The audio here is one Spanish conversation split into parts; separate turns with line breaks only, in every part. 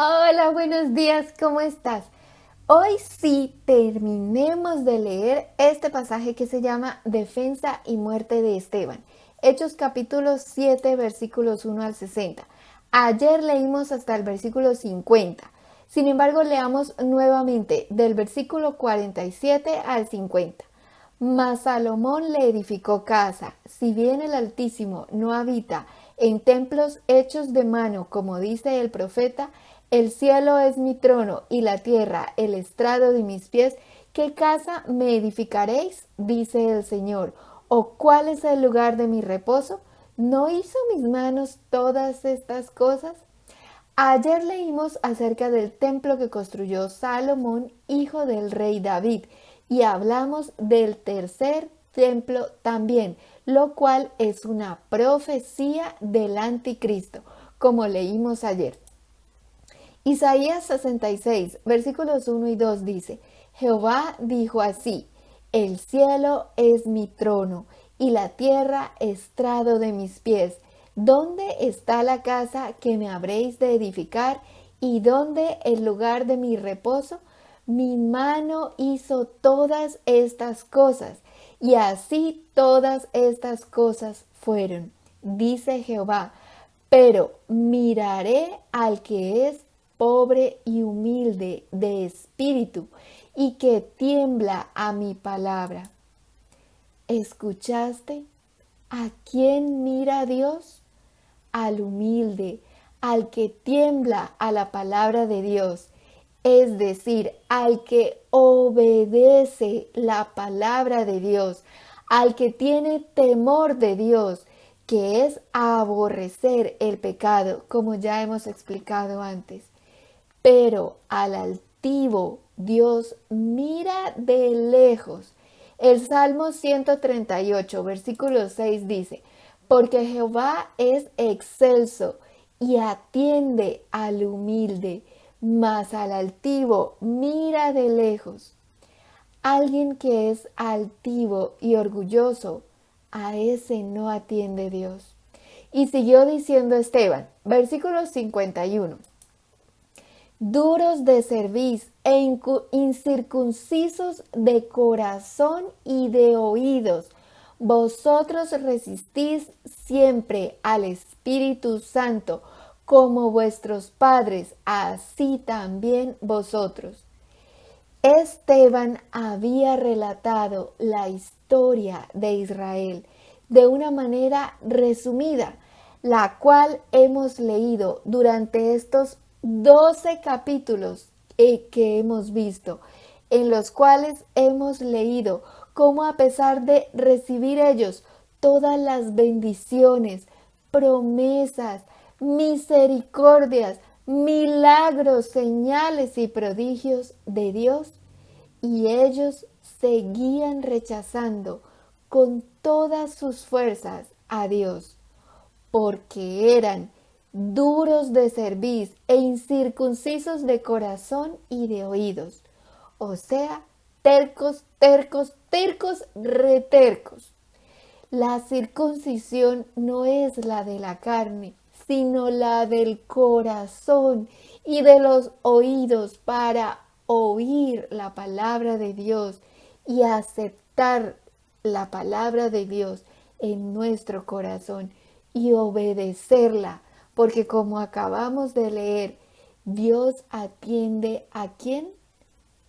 Hola, buenos días, ¿cómo estás? Hoy sí terminemos de leer este pasaje que se llama Defensa y muerte de Esteban. Hechos capítulo 7, versículos 1 al 60. Ayer leímos hasta el versículo 50. Sin embargo, leamos nuevamente del versículo 47 al 50. Mas Salomón le edificó casa, si bien el Altísimo no habita en templos hechos de mano, como dice el profeta, el cielo es mi trono y la tierra el estrado de mis pies. ¿Qué casa me edificaréis? Dice el Señor. ¿O cuál es el lugar de mi reposo? ¿No hizo mis manos todas estas cosas? Ayer leímos acerca del templo que construyó Salomón, hijo del rey David, y hablamos del tercer templo también, lo cual es una profecía del anticristo, como leímos ayer. Isaías 66, versículos 1 y 2 dice, Jehová dijo así, el cielo es mi trono y la tierra estrado de mis pies. ¿Dónde está la casa que me habréis de edificar y dónde el lugar de mi reposo? Mi mano hizo todas estas cosas y así todas estas cosas fueron, dice Jehová. Pero miraré al que es pobre y humilde de espíritu y que tiembla a mi palabra. ¿Escuchaste? ¿A quién mira Dios? Al humilde, al que tiembla a la palabra de Dios, es decir, al que obedece la palabra de Dios, al que tiene temor de Dios, que es aborrecer el pecado, como ya hemos explicado antes. Pero al altivo Dios mira de lejos. El Salmo 138, versículo 6 dice, porque Jehová es excelso y atiende al humilde, mas al altivo mira de lejos. Alguien que es altivo y orgulloso, a ese no atiende Dios. Y siguió diciendo Esteban, versículo 51. Duros de cerviz e incircuncisos de corazón y de oídos, vosotros resistís siempre al Espíritu Santo, como vuestros padres, así también vosotros. Esteban había relatado la historia de Israel de una manera resumida, la cual hemos leído durante estos 12 capítulos que hemos visto, en los cuales hemos leído cómo a pesar de recibir ellos todas las bendiciones, promesas, misericordias, milagros, señales y prodigios de Dios, y ellos seguían rechazando con todas sus fuerzas a Dios, porque eran duros de cerviz e incircuncisos de corazón y de oídos, o sea, tercos, tercos, tercos, retercos. La circuncisión no es la de la carne, sino la del corazón y de los oídos para oír la palabra de Dios y aceptar la palabra de Dios en nuestro corazón y obedecerla, porque como acabamos de leer, Dios atiende a quién,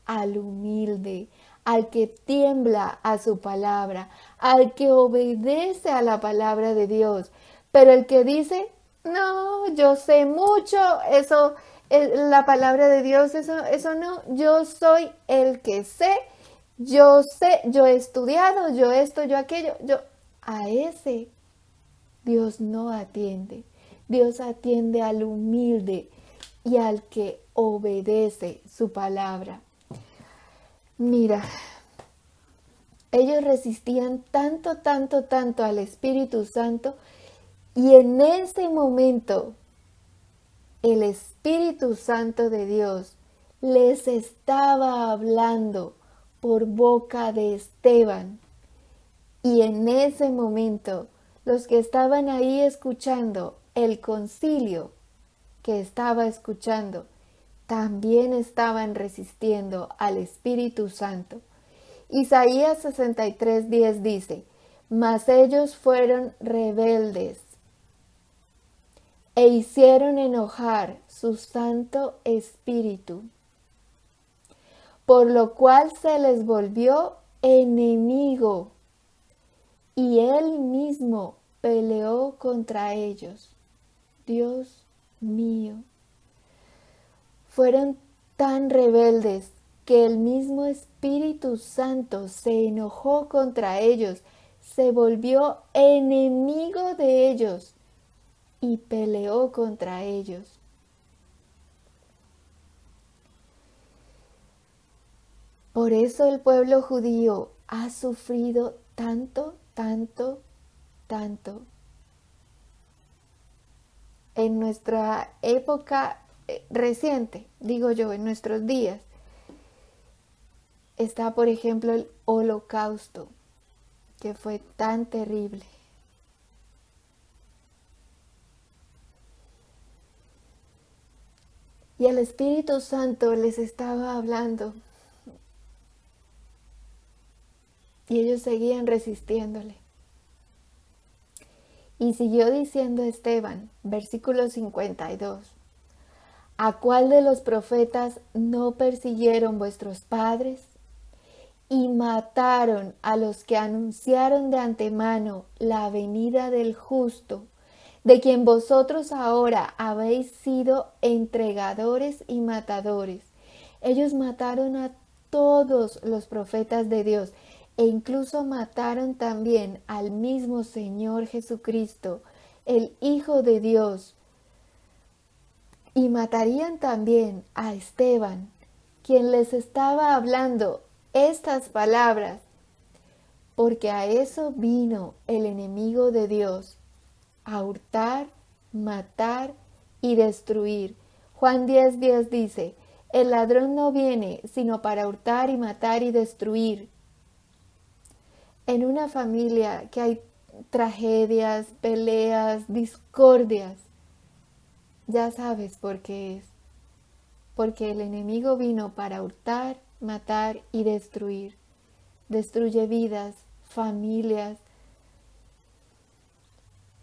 al humilde, al que tiembla a su palabra, al que obedece a la palabra de Dios. Pero el que dice, no, yo sé mucho, eso, la palabra de Dios, eso no, yo soy el que sé, yo he estudiado, yo esto, yo aquello, a ese Dios no atiende. Dios atiende al humilde y al que obedece su palabra. Mira, ellos resistían tanto, tanto, tanto al Espíritu Santo y en ese momento el Espíritu Santo de Dios les estaba hablando por boca de Esteban. Y en ese momento los que estaban ahí escuchando el concilio que estaba escuchando, también estaban resistiendo al Espíritu Santo. Isaías 63:10 dice: mas ellos fueron rebeldes e hicieron enojar su Santo Espíritu, por lo cual se les volvió enemigo y él mismo peleó contra ellos. Dios mío, fueron tan rebeldes que el mismo Espíritu Santo se enojó contra ellos, se volvió enemigo de ellos y peleó contra ellos. Por eso el pueblo judío ha sufrido tanto, tanto, tanto. En nuestra época reciente, digo yo, en nuestros días, está, por ejemplo, el Holocausto, que fue tan terrible. Y el Espíritu Santo les estaba hablando. Y ellos seguían resistiéndole. Y siguió diciendo Esteban, versículo 52. ¿A cuál de los profetas no persiguieron vuestros padres? Y mataron a los que anunciaron de antemano la venida del justo, de quien vosotros ahora habéis sido entregadores y matadores. Ellos mataron a todos los profetas de Dios e incluso mataron también al mismo Señor Jesucristo, el Hijo de Dios. Y matarían también a Esteban, quien les estaba hablando estas palabras, porque a eso vino el enemigo de Dios, a hurtar, matar y destruir. Juan 10:10 dice: el ladrón no viene sino para hurtar y matar y destruir. En una familia que hay tragedias, peleas, discordias, ya sabes por qué es. Porque el enemigo vino para hurtar, matar y destruir. Destruye vidas, familias.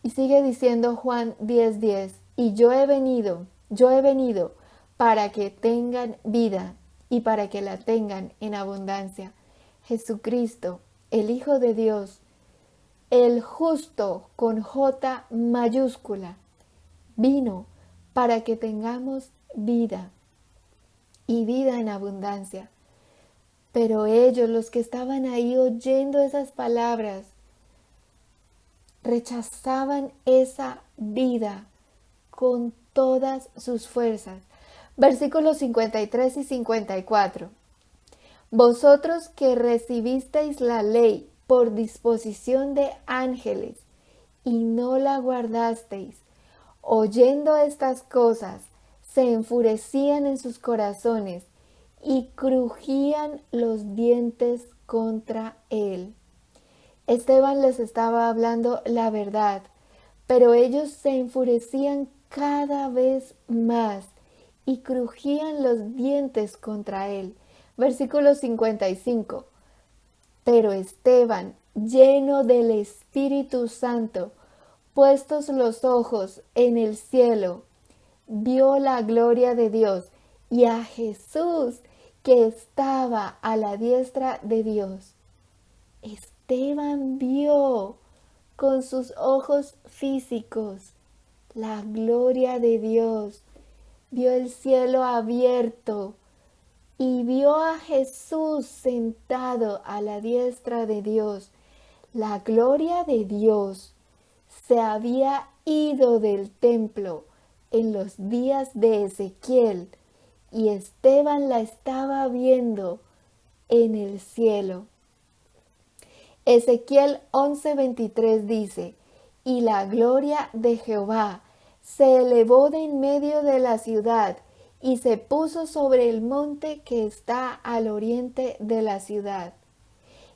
Y sigue diciendo Juan 10:10, y yo he venido para que tengan vida y para que la tengan en abundancia. Jesucristo, el Hijo de Dios, el justo con J mayúscula, vino para que tengamos vida y vida en abundancia. Pero ellos, los que estaban ahí oyendo esas palabras, rechazaban esa vida con todas sus fuerzas. Versículos 53 y 54. Vosotros que recibisteis la ley por disposición de ángeles y no la guardasteis, oyendo estas cosas, se enfurecían en sus corazones y crujían los dientes contra él. Esteban les estaba hablando la verdad, pero ellos se enfurecían cada vez más y crujían los dientes contra él. Versículo 55. Pero Esteban, lleno del Espíritu Santo, puestos los ojos en el cielo, vio la gloria de Dios y a Jesús que estaba a la diestra de Dios. Esteban vio con sus ojos físicos la gloria de Dios, vio el cielo abierto y vio a Jesús sentado a la diestra de Dios. La gloria de Dios se había ido del templo en los días de Ezequiel y Esteban la estaba viendo en el cielo. Ezequiel 11:23 dice: y la gloria de Jehová se elevó de en medio de la ciudad y se puso sobre el monte que está al oriente de la ciudad.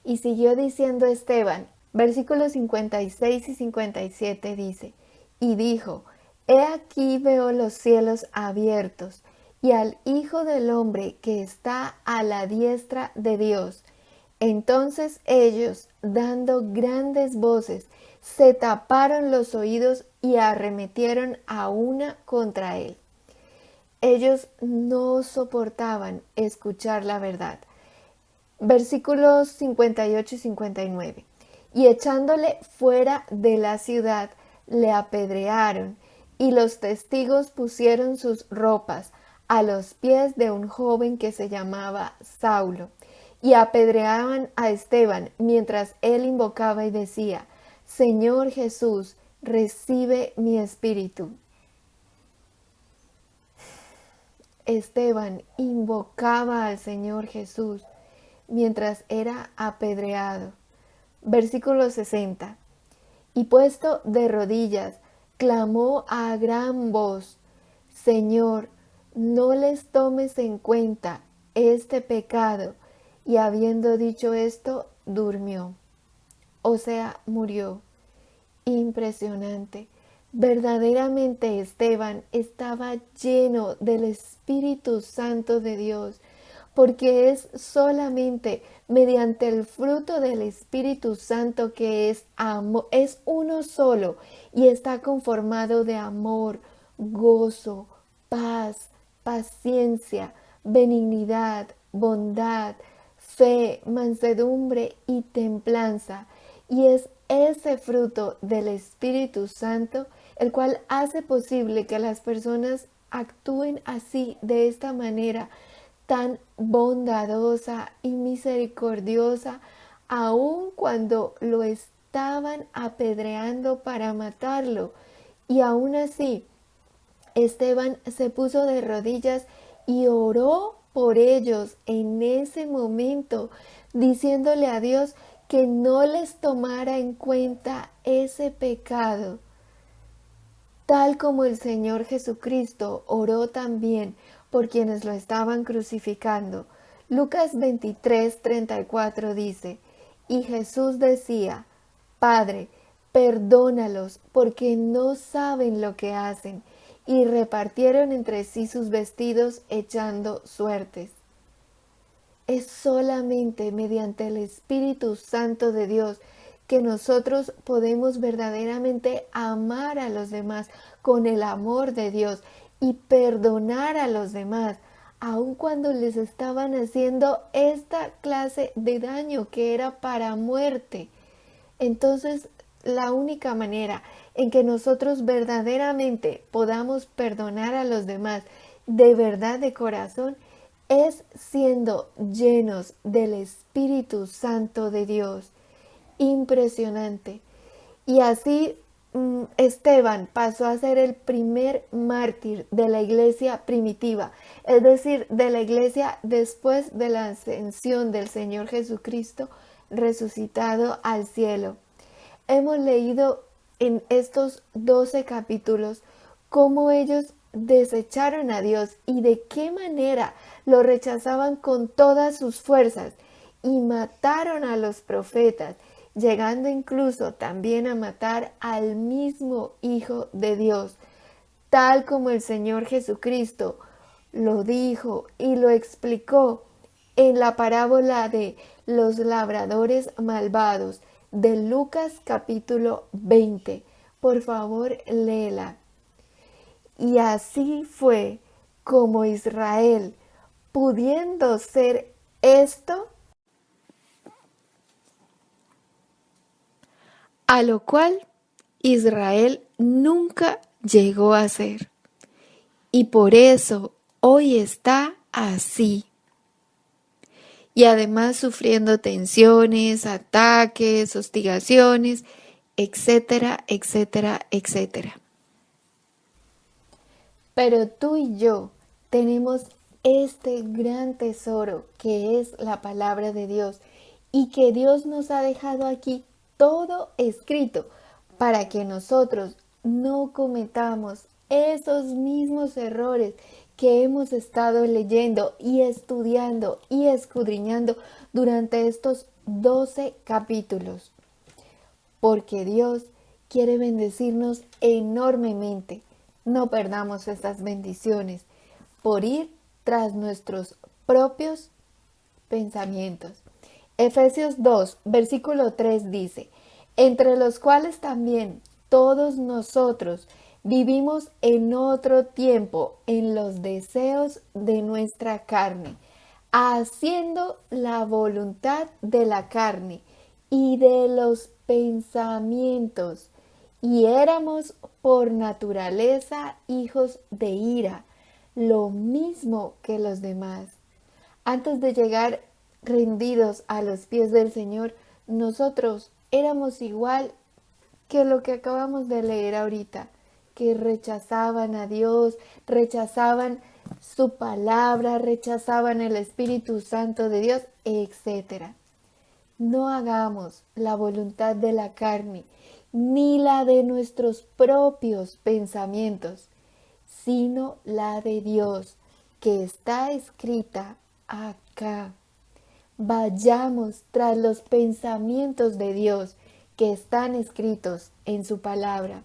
Y siguió diciendo Esteban, versículos 56 y 57 dice: y dijo: he aquí veo los cielos abiertos y al Hijo del Hombre que está a la diestra de Dios. Entonces ellos, dando grandes voces, se taparon los oídos y arremetieron a una contra él. Ellos no soportaban escuchar la verdad. Versículos 58 y 59. Y echándole fuera de la ciudad, le apedrearon, y los testigos pusieron sus ropas a los pies de un joven que se llamaba Saulo, y apedreaban a Esteban mientras él invocaba y decía: Señor Jesús, recibe mi espíritu. Esteban invocaba al Señor Jesús mientras era apedreado. Versículo 60. Y puesto de rodillas, clamó a gran voz: Señor, no les tomes en cuenta este pecado. Y habiendo dicho esto, durmió. O sea, murió. Impresionante. Verdaderamente Esteban estaba lleno del Espíritu Santo de Dios, porque es solamente mediante el fruto del Espíritu Santo que es amor, es uno solo y está conformado de amor, gozo, paz, paciencia, benignidad, bondad, fe, mansedumbre y templanza. Y es ese fruto del Espíritu Santo el cual hace posible que las personas actúen así, de esta manera tan bondadosa y misericordiosa, aun cuando lo estaban apedreando para matarlo. Y aún así, Esteban se puso de rodillas y oró por ellos en ese momento, diciéndole a Dios que no les tomara en cuenta ese pecado, tal como el Señor Jesucristo oró también por quienes lo estaban crucificando. Lucas 23:34 dice: y Jesús decía: Padre, perdónalos, porque no saben lo que hacen. Y repartieron entre sí sus vestidos, echando suertes. Es solamente mediante el Espíritu Santo de Dios que nosotros podemos verdaderamente amar a los demás con el amor de Dios y perdonar a los demás, aun cuando les estaban haciendo esta clase de daño que era para muerte. Entonces, la única manera en que nosotros verdaderamente podamos perdonar a los demás de verdad, de corazón, es siendo llenos del Espíritu Santo de Dios. Impresionante. Y así Esteban pasó a ser el primer mártir de la iglesia primitiva, es decir, de la iglesia después de la ascensión del Señor Jesucristo resucitado al cielo. Hemos leído en estos 12 capítulos cómo ellos desecharon a Dios y de qué manera lo rechazaban con todas sus fuerzas y mataron a los profetas, llegando incluso también a matar al mismo Hijo de Dios, tal como el Señor Jesucristo lo dijo y lo explicó en la parábola de los labradores malvados de Lucas capítulo 20. Por favor, léela. Y así fue como Israel, pudiendo ser esto, a lo cual Israel nunca llegó a ser. Y por eso hoy está así. Y además sufriendo tensiones, ataques, hostigaciones, etcétera, etcétera, etcétera. Pero tú y yo tenemos este gran tesoro que es la palabra de Dios y que Dios nos ha dejado aquí todo escrito para que nosotros no cometamos esos mismos errores que hemos estado leyendo y estudiando y escudriñando durante estos 12 capítulos. Porque Dios quiere bendecirnos enormemente. No perdamos estas bendiciones. por ir tras nuestros propios pensamientos. Efesios 2, versículo 3 dice, entre los cuales también todos nosotros vivimos en otro tiempo en los deseos de nuestra carne, haciendo la voluntad de la carne y de los pensamientos, y éramos por naturaleza hijos de ira, lo mismo que los demás. Antes de llegar rendidos a los pies del Señor, nosotros éramos igual que lo que acabamos de leer ahorita, que rechazaban a Dios, rechazaban su palabra, rechazaban el Espíritu Santo de Dios, etc. No hagamos la voluntad de la carne, ni la de nuestros propios pensamientos, sino la de Dios, que está escrita acá. Vayamos tras los pensamientos de Dios que están escritos en su palabra.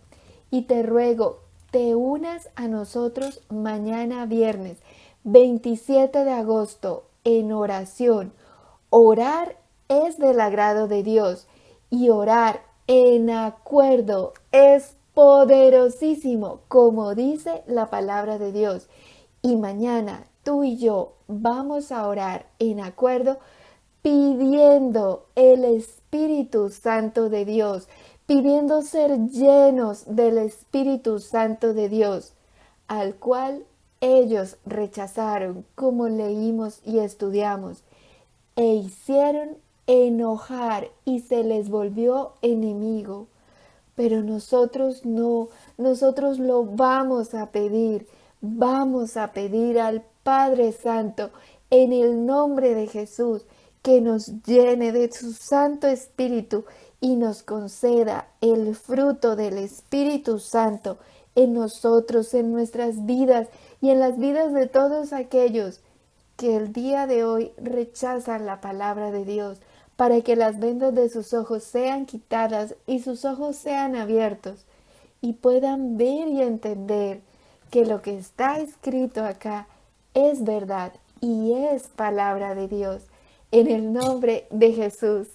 Y te ruego, te unas a nosotros mañana viernes 27 de agosto en oración. Orar es del agrado de Dios y orar en acuerdo es poderosísimo, como dice la palabra de Dios. Y mañana tú y yo vamos a orar en acuerdo pidiendo el Espíritu Santo de Dios, pidiendo ser llenos del Espíritu Santo de Dios, al cual ellos rechazaron, como leímos y estudiamos, e hicieron enojar y se les volvió enemigo. Pero nosotros no, nosotros lo vamos a pedir al Padre Santo en el nombre de Jesús, que nos llene de su Santo Espíritu y nos conceda el fruto del Espíritu Santo en nosotros, en nuestras vidas y en las vidas de todos aquellos que el día de hoy rechazan la palabra de Dios, para que las vendas de sus ojos sean quitadas y sus ojos sean abiertos y puedan ver y entender que lo que está escrito acá es verdad y es palabra de Dios. En el nombre de Jesús.